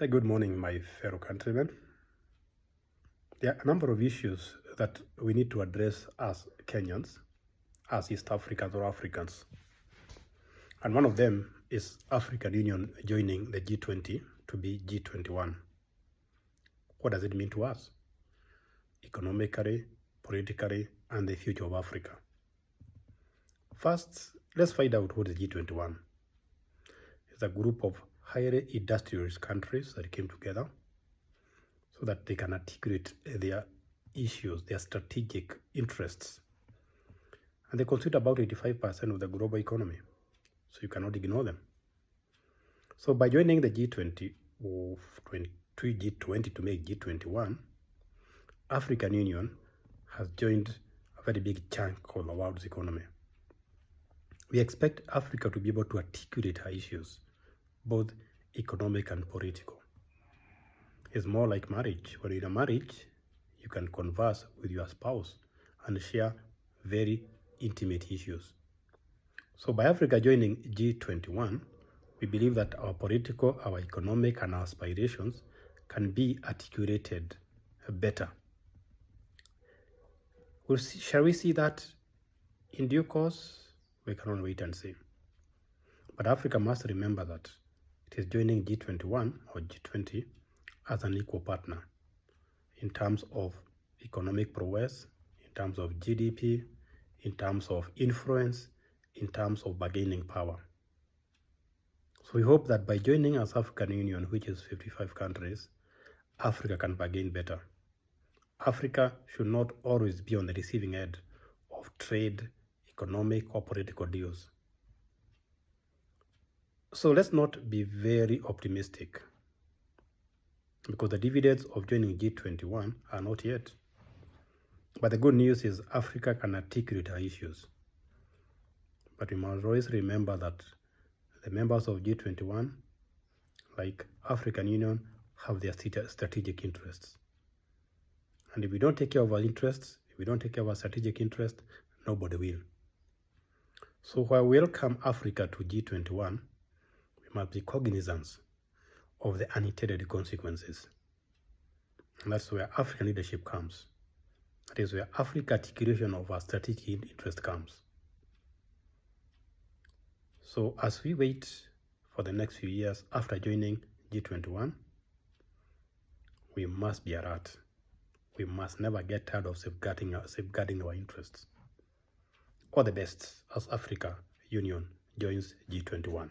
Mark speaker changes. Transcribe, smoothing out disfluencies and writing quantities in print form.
Speaker 1: Good morning, my fellow countrymen. There are a number of issues that we need to address as Kenyans, as East Africans or Africans. And one of them is African Union joining the G20 to be G21. What does it mean to us? Economically, politically, and the future of Africa. First, let's find out what is G21. It's a group of highly industrialized countries that came together so that they can articulate their issues, their strategic interests. And they constitute about 85% of the global economy, so you cannot ignore them. So by joining the G20 or G20 to make G21, African Union has joined a very big chunk of the world's economy. We expect Africa to be able to articulate her issues, both economic and political. It's more like marriage. When you're in a marriage, you can converse with your spouse and share very intimate issues. So by Africa joining G21, we believe that our political, our economic, and our aspirations can be articulated better. Shall we see that in due course? We cannot wait and see. But Africa must remember that it is joining G21 or G20 as an equal partner in terms of economic prowess, in terms of GDP, in terms of influence, in terms of bargaining power. So we hope that by joining as African Union, which is 55 countries, Africa can bargain better. Africa should not always be on the receiving end of trade, economic, or political deals. So let's not be very optimistic, because the dividends of joining G21 are not yet. But the good news is Africa can articulate her issues. But we must always remember that the members of G21, like African Union, have their strategic interests. And if we don't take care of our interests, if we don't take care of our strategic interests, nobody will. So while we welcome Africa to G21, we must be cognizant of the unintended consequences. And that's where African leadership comes. That is where Africa articulation of our strategic interest comes. So as we wait for the next few years after joining G21, we must be alert. We must never get tired of safeguarding our interests. All the best as Africa Union joins G21.